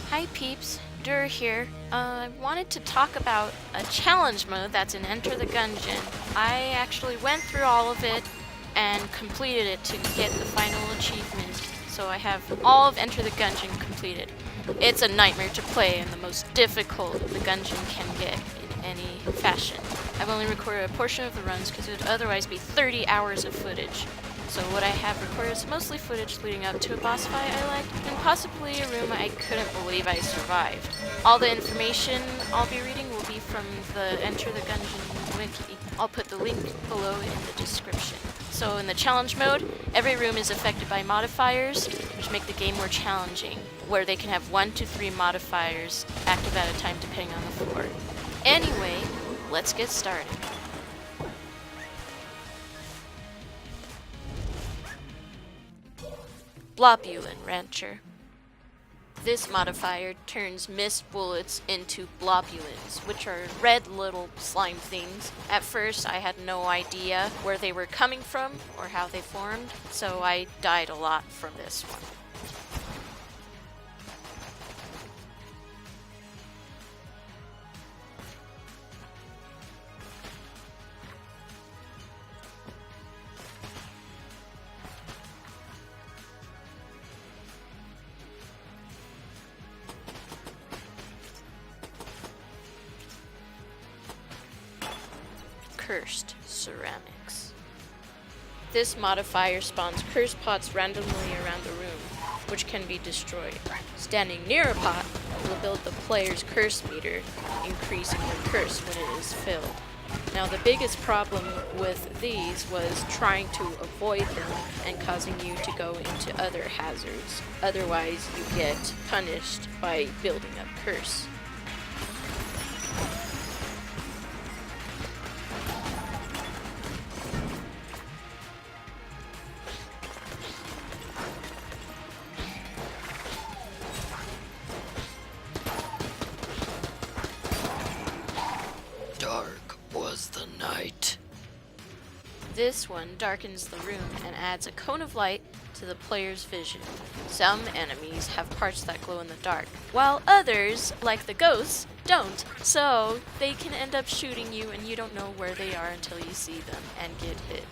Hi peeps, Dur here. I wanted to talk about a challenge mode that's in Enter the Gungeon. I actually went through all of it and completed it to get the final achievement, so I have all of Enter the Gungeon completed. It's a nightmare to play and the most difficult the Gungeon can get in any fashion. I've only recorded a portion of the runs because it would otherwise be 30 hours of footage. So what I have recorded is mostly footage leading up to a boss fight I liked, and possibly a room I couldn't believe I survived. All the information I'll be reading will be from the Enter the Gungeon wiki. I'll put the link below in the description. So in the challenge mode, every room is affected by modifiers, which make the game more challenging, where they can have 1 to 3 modifiers active at a time depending on the floor. Anyway, let's get started. Blobulin Rancher. This modifier turns mist bullets into blobulins, which are red little slime things. At first, I had no idea where they were coming from or how they formed, so I died a lot from this one. Cursed ceramics. This modifier spawns cursed pots randomly around the room, which can be destroyed. Standing near a pot will build the player's curse meter, increasing the curse when it is filled. Now the biggest problem with these was trying to avoid them and causing you to go into other hazards. Otherwise you get punished by building up curse. Dark was the night. This one darkens the room and adds a cone of light to the player's vision. Some enemies have parts that glow in the dark, while others, like the ghosts, don't. So they can end up shooting you and you don't know where they are until you see them and get hit.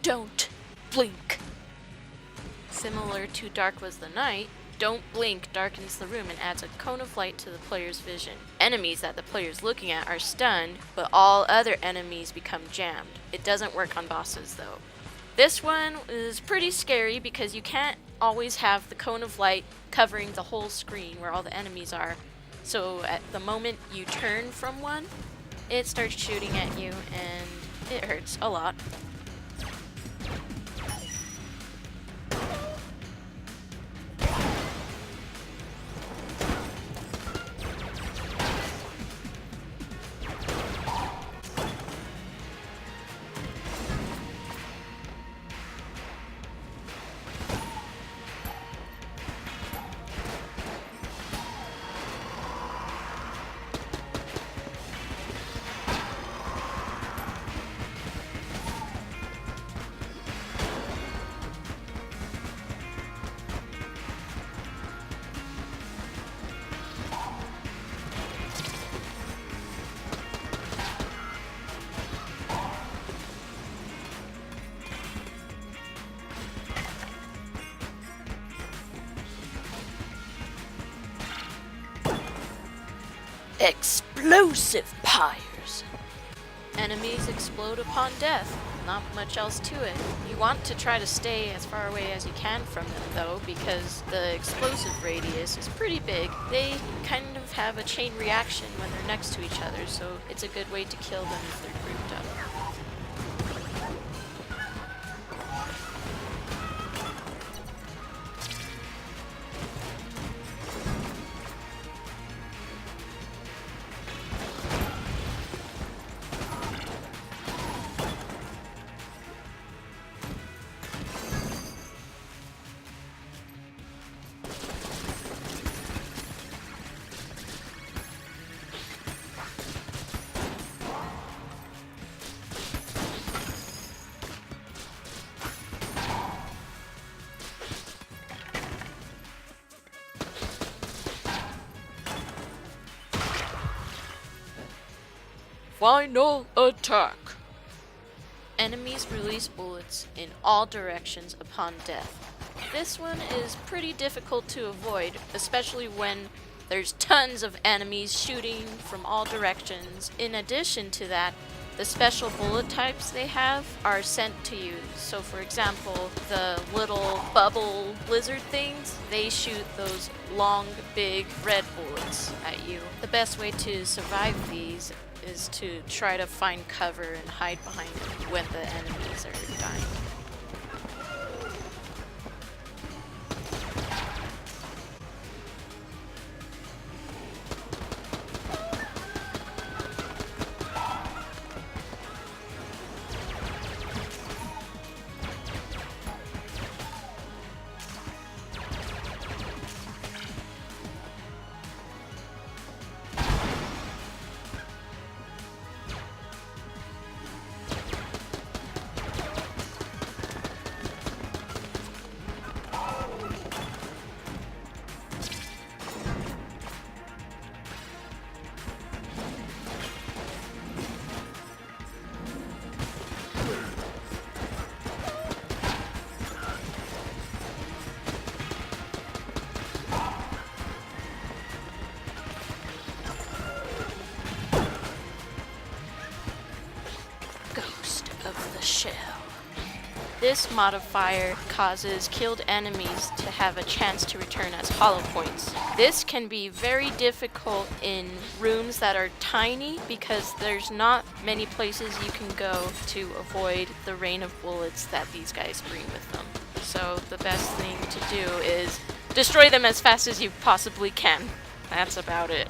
Don't blink. Similar to Dark Was the Night, Don't Blink darkens the room and adds a cone of light to the player's vision. Enemies that the player is looking at are stunned, but all other enemies become jammed. It doesn't work on bosses though. This one is pretty scary because you can't always have the cone of light covering the whole screen where all the enemies are. So at the moment you turn from one, it starts shooting at you and it hurts a lot. Explosive Pyres. Enemies explode upon death. Not much else to it. You want to try to stay as far away as you can from them though, because the explosive radius is pretty big. They kind of have a chain reaction when they're next to each other, so it's a good way to kill them if they're grouped up. Final attack. Enemies release bullets in all directions upon death. This one is pretty difficult to avoid, especially when there's tons of enemies shooting from all directions. In addition to that, the special bullet types they have are sent to you. So for example, the little bubble lizard things, they shoot those long, big red bullets at you. The best way to survive these is to try to find cover and hide behind it when the enemies are dying. Shell. This modifier causes killed enemies to have a chance to return as hollow points. This can be very difficult in rooms that are tiny because there's not many places you can go to avoid the rain of bullets that these guys bring with them. So the best thing to do is destroy them as fast as you possibly can. That's about it.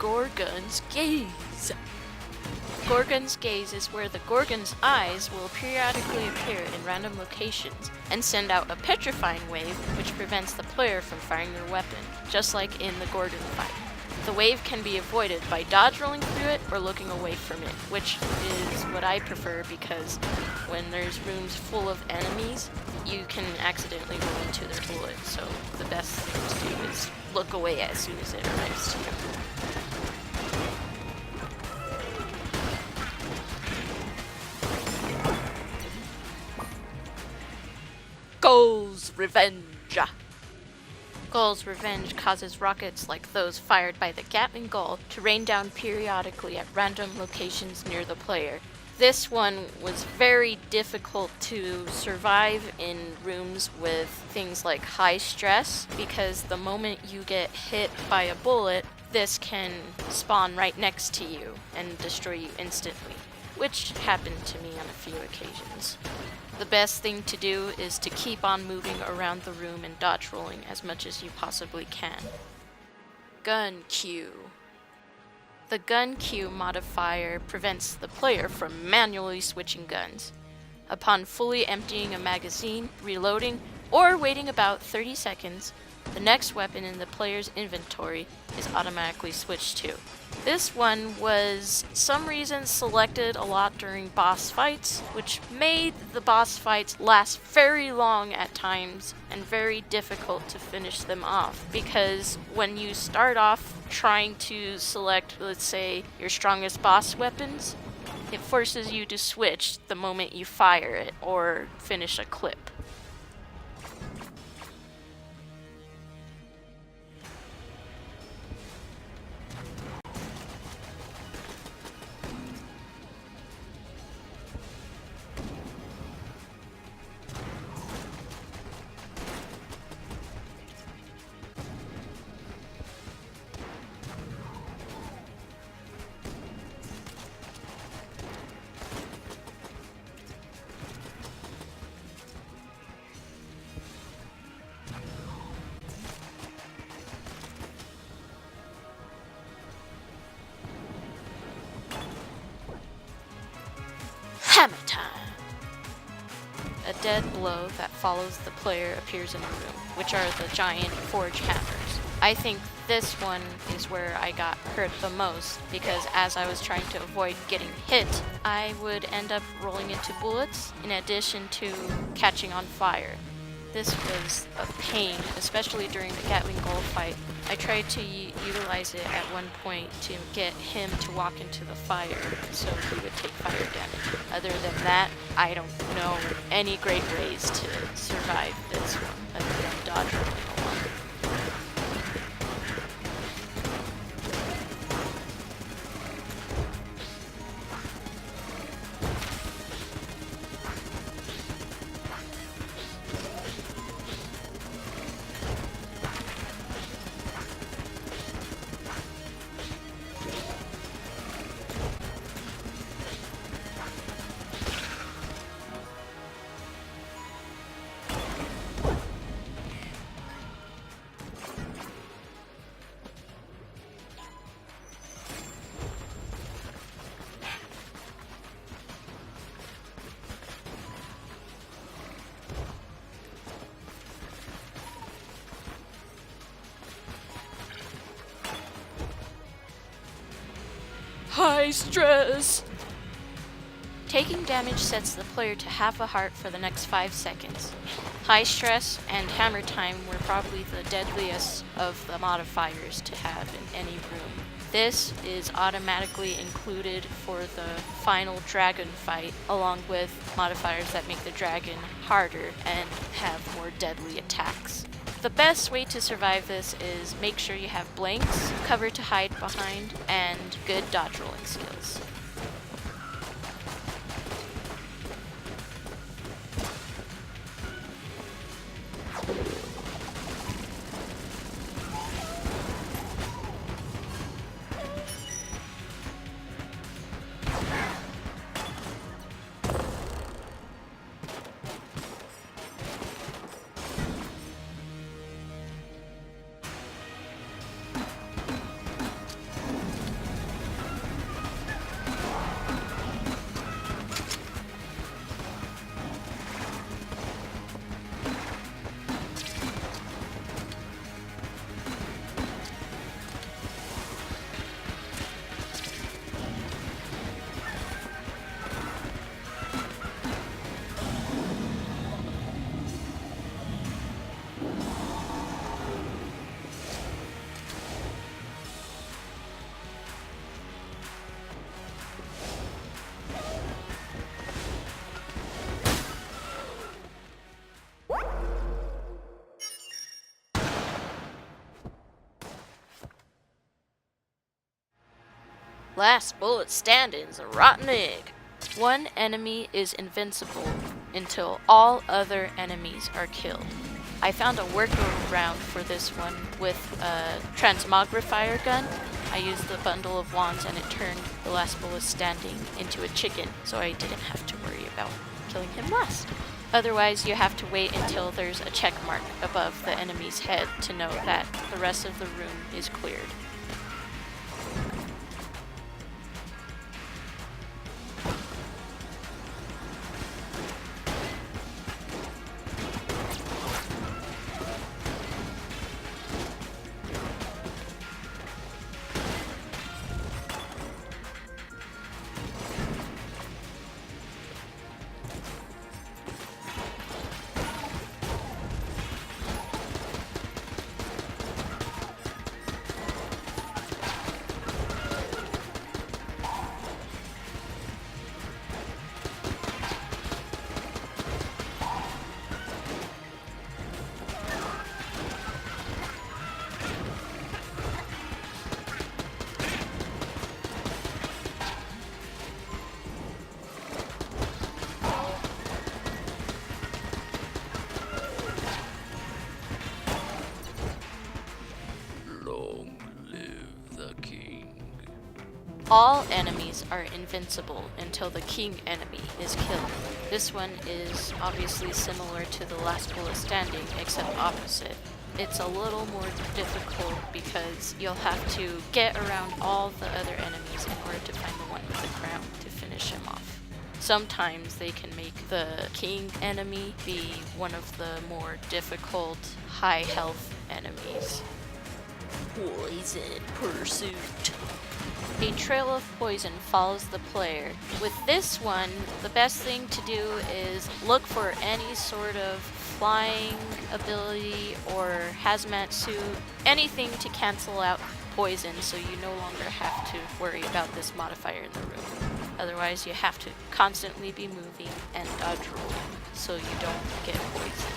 Gorgun's Gaze. Gorgun's Gaze is where the Gorgun's eyes will periodically appear in random locations and send out a petrifying wave which prevents the player from firing their weapon, just like in the Gorgun fight. The wave can be avoided by dodge rolling through it or looking away from it, which is what I prefer because when there's rooms full of enemies, you can accidentally roll into their bullet, so the best thing to do is look away as soon as it arrives to you. Gull's Revenge. Gull's Revenge causes rockets like those fired by the Gatling Gull to rain down periodically at random locations near the player. This one was very difficult to survive in rooms with things like high stress because the moment you get hit by a bullet, this can spawn right next to you and destroy you instantly, which happened to me on a few occasions. The best thing to do is to keep on moving around the room and dodge rolling as much as you possibly can. Gun Q. The Gun Q modifier prevents the player from manually switching guns. Upon fully emptying a magazine, reloading, or waiting about 30 seconds, the next weapon in the player's inventory is automatically switched to. This one was some reason selected a lot during boss fights, which made the boss fights last very long at times and very difficult to finish them off, because when you start off trying to select, let's say, your strongest boss weapons, it forces you to switch the moment you fire it or finish a clip. Hammer time! A dead blow that follows the player appears in the room, which are the giant forge hammers. I think this one is where I got hurt the most, because as I was trying to avoid getting hit, I would end up rolling into bullets in addition to catching on fire. This was a pain, especially during the Gatling Gull fight. I tried to utilize it at one point to get him to walk into the fire so he would take fire damage. Other than that, I don't know any great ways to survive this one other than dodge rolling along. High stress! Taking damage sets the player to half a heart for the next 5 seconds. High stress and hammer time were probably the deadliest of the modifiers to have in any room. This is automatically included for the final dragon fight, along with modifiers that make the dragon harder and have more deadly attacks. The best way to survive this is make sure you have blanks, cover to hide behind, and good dodge rolling skills. Last bullet standing's a rotten egg. One enemy is invincible until all other enemies are killed. I found a workaround for this one with a transmogrifier gun. I used the bundle of wands and it turned the last bullet standing into a chicken, so I didn't have to worry about killing him last. Otherwise, you have to wait until there's a check mark above the enemy's head to know that the rest of the room is cleared. All enemies are invincible until the king enemy is killed. This one is obviously similar to the last bullet standing, except opposite. It's a little more difficult because you'll have to get around all the other enemies in order to find the one with the crown to finish him off. Sometimes they can make the king enemy be one of the more difficult, high health enemies. Poison pursuit. A trail of poison follows the player. With this one, the best thing to do is look for any sort of flying ability or hazmat suit, anything to cancel out poison so you no longer have to worry about this modifier in the room. Otherwise, you have to constantly be moving and dodge rolling so you don't get poisoned.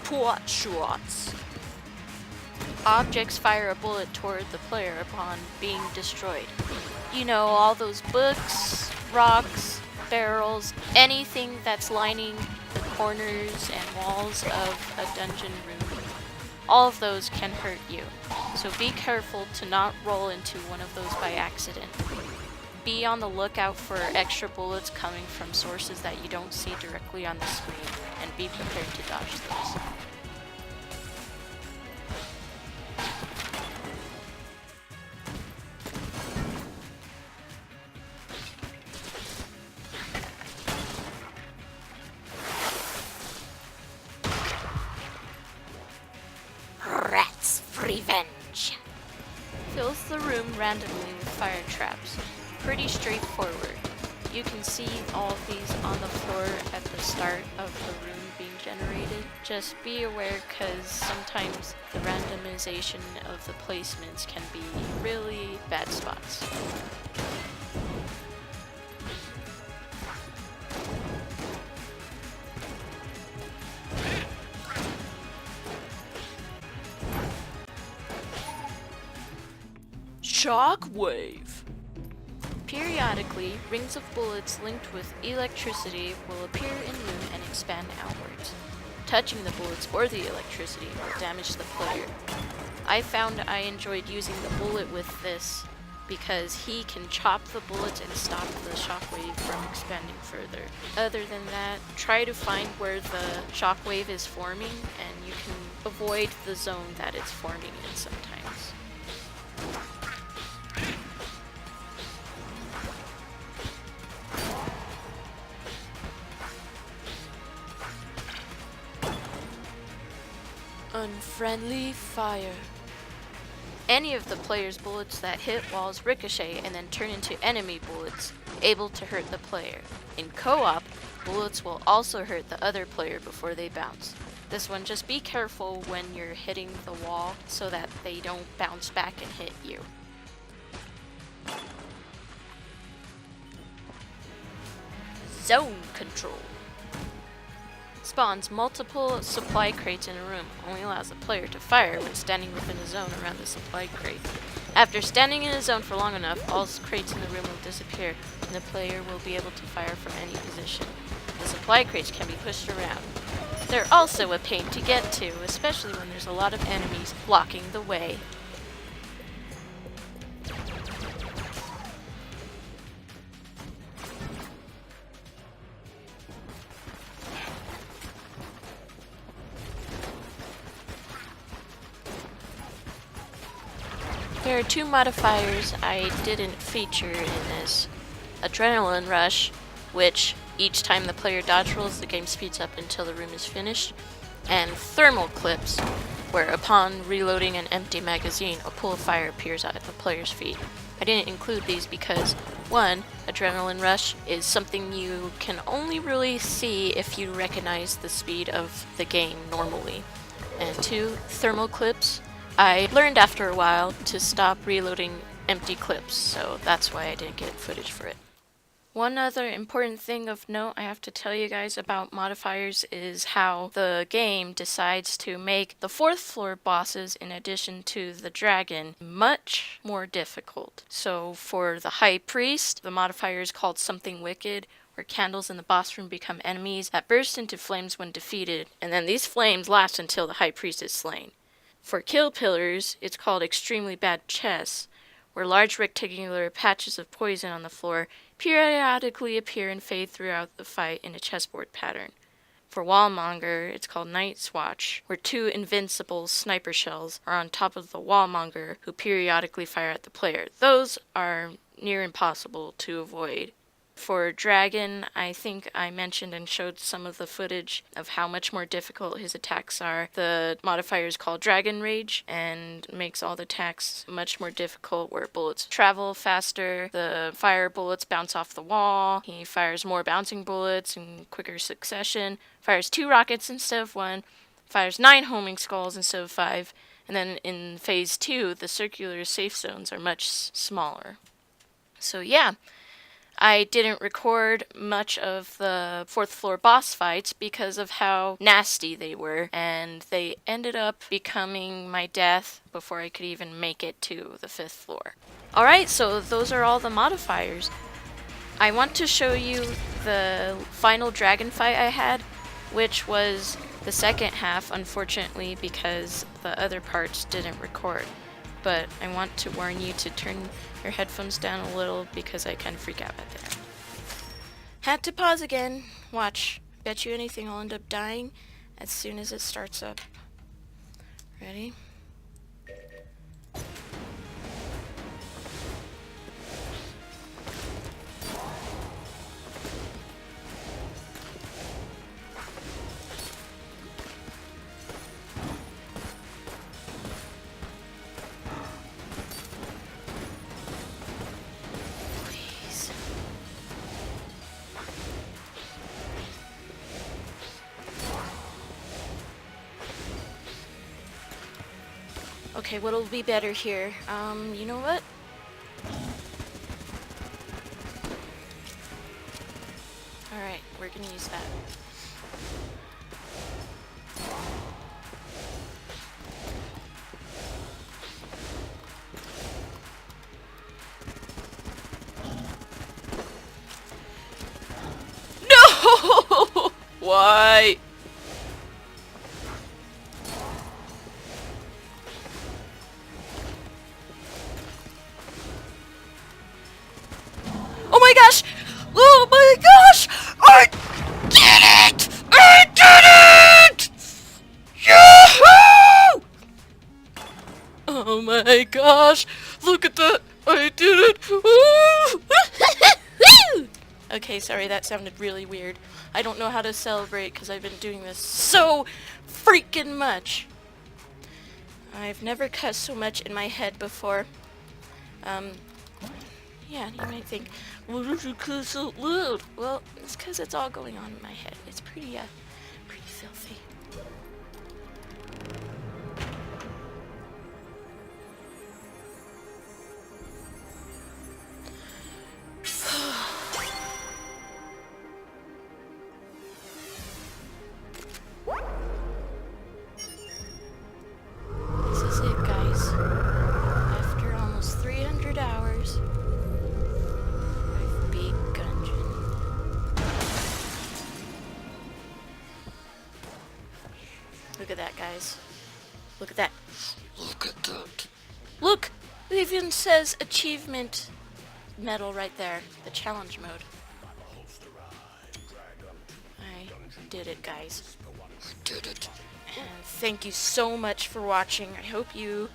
Pot shots. Objects fire a bullet toward the player upon being destroyed. You know, all those books, rocks, barrels, anything that's lining the corners and walls of a dungeon room. All of those can hurt you, so be careful to not roll into one of those by accident. Be on the lookout for extra bullets coming from sources that you don't see directly on the screen, and be prepared to dodge those. Rat's revenge. Fills the room randomly with fire traps. Pretty straightforward. You can see all of these on the floor at the start of the room being generated. Just be aware because sometimes the randomization of the placements can be really bad spots. Shockwave. Periodically, rings of bullets linked with electricity will appear in room and expand outwards. Touching the bullets or the electricity will damage the player. I found I enjoyed using the bullet with this because he can chop the bullets and stop the shockwave from expanding further. Other than that, try to find where the shockwave is forming and you can avoid the zone that it's forming in sometimes. Unfriendly Fire. Any of the player's bullets that hit walls ricochet and then turn into enemy bullets, able to hurt the player. In co-op, bullets will also hurt the other player before they bounce. This one, just be careful when you're hitting the wall so that they don't bounce back and hit you. Zone control. spawns multiple supply crates in a room, only allows the player to fire when standing within a zone around the supply crate. After standing in a zone for long enough, all crates in the room will disappear, and the player will be able to fire from any position. The supply crates can be pushed around. They're also a pain to get to, especially when there's a lot of enemies blocking the way. There are two modifiers I didn't feature in this. Adrenaline Rush, which each time the player dodge rolls, the game speeds up until the room is finished. And Thermal Clips, where upon reloading an empty magazine, a pool of fire appears at the player's feet. I didn't include these because, one, Adrenaline Rush is something you can only really see if you recognize the speed of the game normally. And two, Thermal Clips, I learned after a while to stop reloading empty clips, so that's why I didn't get footage for it. One other important thing of note I have to tell you guys about modifiers is how the game decides to make the 4th floor bosses, in addition to the dragon, much more difficult. So for the High Priest, the modifier is called Something Wicked, where candles in the boss room become enemies that burst into flames when defeated, and then these flames last until the High Priest is slain. For kill pillars, it's called Extremely Bad Chess, where large rectangular patches of poison on the floor periodically appear and fade throughout the fight in a chessboard pattern. For Wallmonger, it's called Night's Watch, where 2 invincible sniper shells are on top of the Wallmonger who periodically fire at the player. Those are near impossible to avoid. For Dragon, I think I mentioned and showed some of the footage of how much more difficult his attacks are. The modifier is called Dragon Rage and makes all the attacks much more difficult, where bullets travel faster, the fire bullets bounce off the wall, he fires more bouncing bullets in quicker succession, fires 2 rockets instead of 1, fires 9 homing skulls instead of 5, and then in phase 2, the circular safe zones are much smaller. So yeah. I didn't record much of the 4th floor boss fights because of how nasty they were, and they ended up becoming my death before I could even make it to the 5th floor. Alright, so those are all the modifiers. I want to show you the final dragon fight I had, which was the second half, unfortunately, because the other parts didn't record. But I want to warn you to turn your headphones down a little because I kind of freak out at the end. Had to pause again. Watch. Bet you anything I'll end up dying as soon as it starts up. Ready? Okay, what'll be better here? You know what? Alright, we're gonna use that. No! Why? Oh my gosh! Oh my gosh! I did it! I did it! Yahoo! Oh my gosh! Look at that! I did it! Okay, sorry, that sounded really weird. I don't know how to celebrate because I've been doing this so freaking much. I've never cussed so much in my head before. Yeah, you might think, why did you cuss so loud? Well, it's because it's all going on in my head. It's pretty filthy. Look at that, guys. Look at that. Look at that. Look! It even says achievement medal right there. The challenge mode. I did it, guys. Did it. And thank you so much for watching. I hope you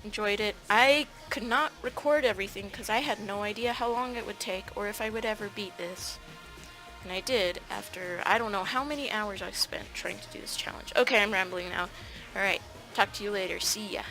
enjoyed it. I could not record everything because I had no idea how long it would take or if I would ever beat this. And I did after I don't know how many hours I spent trying to do this challenge. Okay, I'm rambling now. Alright, talk to you later. See ya.